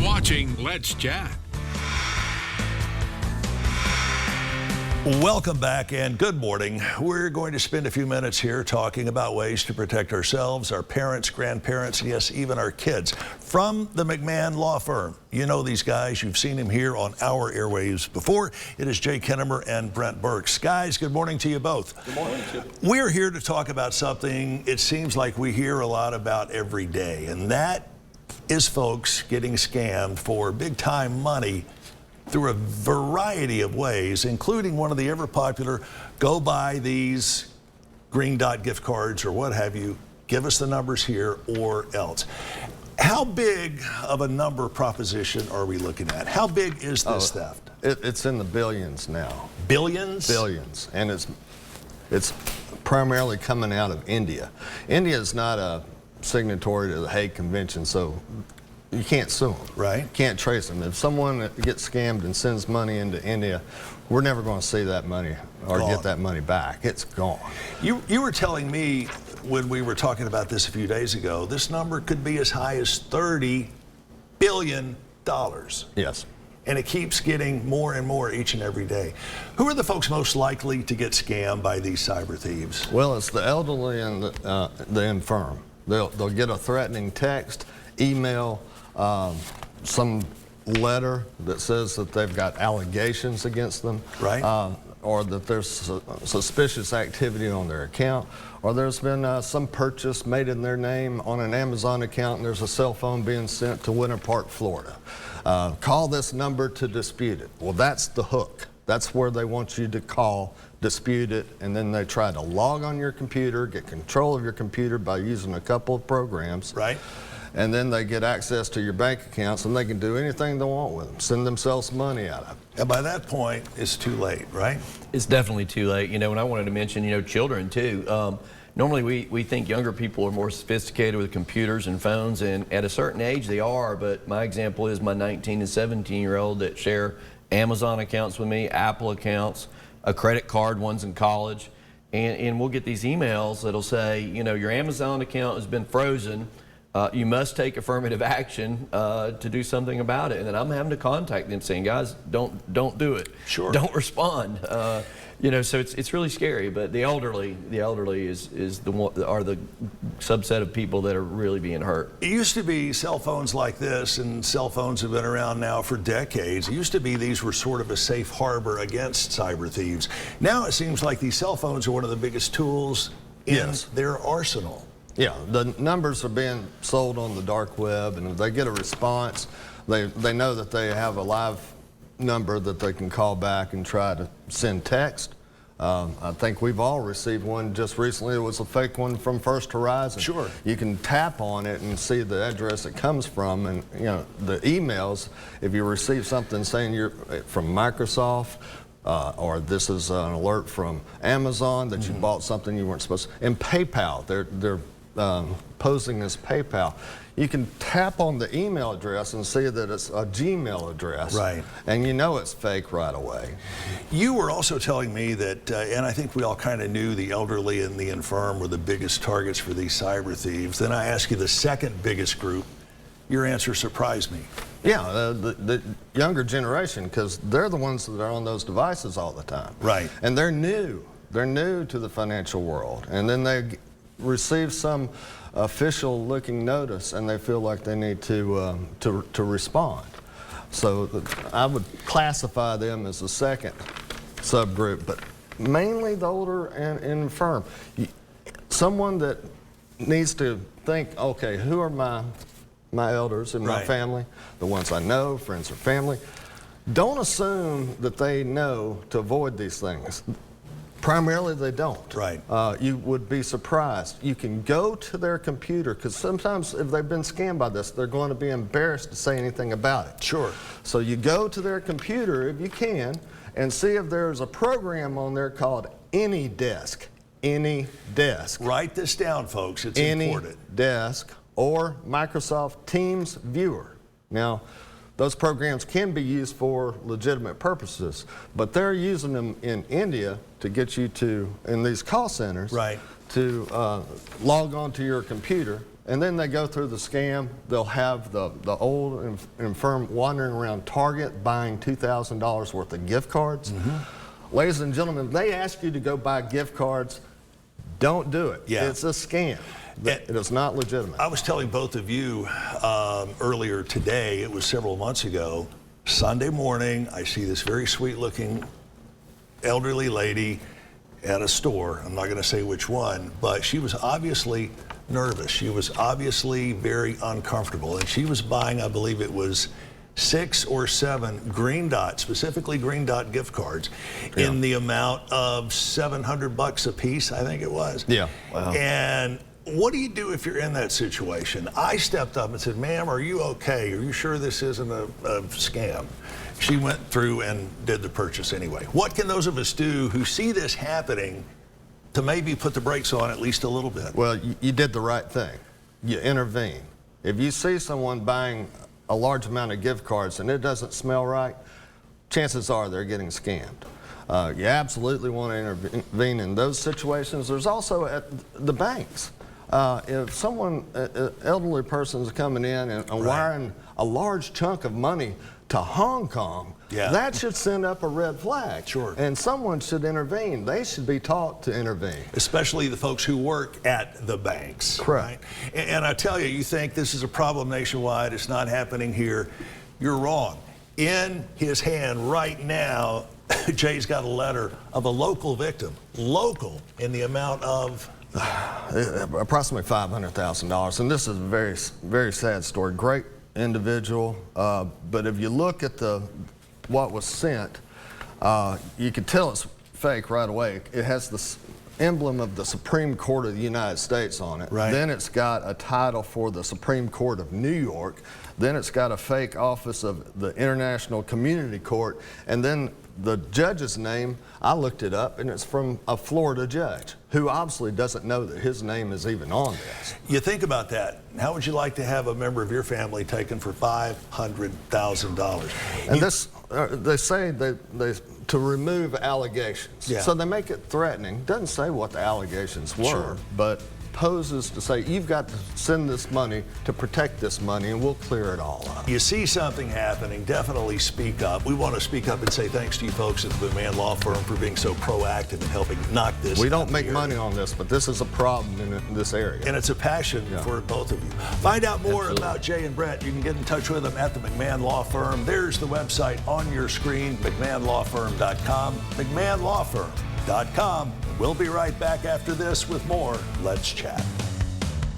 watching Let's Chat. Welcome back and good morning. We're going to spend a few minutes here talking about ways to protect ourselves, our parents, grandparents, and yes, even our kids. From the McMahan law firm. You know these guys. You've seen them here on our airwaves before. It is Kennamer and Brent Burks. Guys, good morning to you both. Good morning. We're here to talk about something it seems like we hear a lot about every day, and that is folks getting scammed for big-time money through a variety of ways, including one of the ever popular, go buy these green dot gift cards or what have you, give us the numbers here or else. How big of a number proposition are we looking at? How big is this theft? It's in the billions now. Billions? Billions, and it's primarily coming out of India. India is not a signatory to the Hague Convention, so you can't sue them. Right. Can't trace them. If someone gets scammed and sends money into India, we're never going to see that money or get that money back. It's gone. You were telling me when we were talking about this a few days ago, this number could be as high as $30 billion. Yes. And it keeps getting more and more each and every day. Who are the folks most likely to get scammed by these cyber thieves? Well, it's the elderly and the infirm. They'll get a threatening text, email, some letter that says that they've got allegations against them, right? Or that there's suspicious activity on their account, or there's been some purchase made in their name on an Amazon account and there's a cell phone being sent to Winter Park, Florida. Call this number to dispute it. Well, that's the hook. That's where they want you to call, dispute it, and then they try to log on your computer, get control of your computer by using a couple of programs. Right. And then they get access to your bank accounts and they can do anything they want with them, send themselves money out of it. And by that point, it's too late, right? It's definitely too late. You know, and I wanted to mention, you know, children too. Normally we think younger people are more sophisticated with computers and phones, and at a certain age they are, but my example is my 19 and 17-year-old that share Amazon accounts with me, Apple accounts, a credit card, one's in college, and we'll get these emails that'll say, you know, your Amazon account has been frozen. You must take affirmative action to do something about it. And then I'm having to contact them saying, guys, don't do it. Sure. Don't respond. You know, so it's really scary. But the elderly is are the subset of people that are really being hurt. It used to be cell phones like this, and cell phones have been around now for decades. It used to be these were sort of a safe harbor against cyber thieves. Now it seems like these cell phones are one of the biggest tools in their arsenal. Yeah, the numbers are being sold on the dark web, and if they get a response, they know that they have a live number that they can call back and try to send text. I think we've all received one just recently. It was a fake one from First Horizon. Sure. You can tap on it and see the address it comes from, and you know the emails. If you receive something saying you're from Microsoft, or this is an alert from Amazon that you bought something you weren't supposed to, and PayPal, they're posing as PayPal. You can tap on the email address and see that it's a Gmail address. Right. And you know it's fake right away. You were also telling me that, and I think we all kind of knew the elderly and the infirm were the biggest targets for these cyber thieves. Then I asked you the second biggest group. Your answer surprised me. Yeah, the younger generation, because they're the ones that are on those devices all the time. Right. And they're new. They're new to the financial world. And then they receive some official looking notice and they feel like they need to respond. So I would classify them as the second subgroup, but mainly the older and infirm. Someone that needs to think, okay, who are my elders in my family, the ones I know, friends or family. Don't assume that they know to avoid these things. Primarily, they don't. Right. You would be surprised. You can go to their computer, because sometimes if they've been scammed by this, they're going to be embarrassed to say anything about it. Sure. So you go to their computer, if you can, and see if there's a program on there called AnyDesk. AnyDesk. Write this down, folks. It's important. AnyDesk or Microsoft Teams Viewer. Now, those programs can be used for legitimate purposes, but they're using them in India to get you to, in these call centers, to log on to your computer And then they go through the scam. They'll have the old infirm wandering around Target buying $2,000 worth of gift cards. Ladies and gentlemen, they ask you to go buy gift cards. Don't do it. Yeah. It's a scam. It is not legitimate. I was telling both of you earlier today, it was several months ago, Sunday morning, I see this very sweet-looking elderly lady at a store. I'm not going to say which one, but she was obviously nervous. She was obviously very uncomfortable, and she was buying, I believe it was 6 or 7 Green Dot, specifically Green Dot gift cards, in the amount of $700 a piece, I think it was. Yeah. Wow. And what do you do if you're in that situation? I stepped up and said, ma'am, are you okay? Are you sure this isn't a scam? She went through and did the purchase anyway. What can those of us do who see this happening to maybe put the brakes on at least a little bit? Well, you did the right thing. You intervene. If you see someone buying a large amount of gift cards and it doesn't smell right, chances are they're getting scammed. You absolutely want to intervene in those situations. There's also at the banks. If someone, an elderly person is coming in and wiring a large chunk of money to Hong Kong, that should send up a red flag. Sure. And someone should intervene. They should be taught to intervene. Especially the folks who work at the banks. Correct. Right? And I tell you, you think this is a problem nationwide, it's not happening here. You're wrong. In his hand right now, Jay's got a letter of a local victim, local, in the amount of approximately $500,000. And this is a very, very sad story. Great individual, but if you look at what was sent, you could tell it's fake right away. It has the emblem of the Supreme Court of the United States on it. Right. Then it's got a title for the Supreme Court of New York. Then it's got a fake office of the International Community Court. And then the judge's name, I looked it up, and it's from a Florida judge who obviously doesn't know that his name is even on this. You think about that. How would you like to have a member of your family taken for $500,000? And they say to remove allegations. Yeah. So they make it threatening. Doesn't say what the allegations were, Sure. but poses to say, you've got to send this money to protect this money, and we'll clear it all up. You see something happening, definitely speak up. We want to speak up and say thanks to you folks at the McMahan Law Firm for being so proactive in helping knock this. We don't make money on this, but this is a problem in this area. And it's a passion for both of you. Find out more about Jay and Brent. You can get in touch with them at the McMahan Law Firm. There's the website on your screen, McMahanLawFirm.com, McMahanLawFirm.com. We'll be right back after this with more Let's Chat.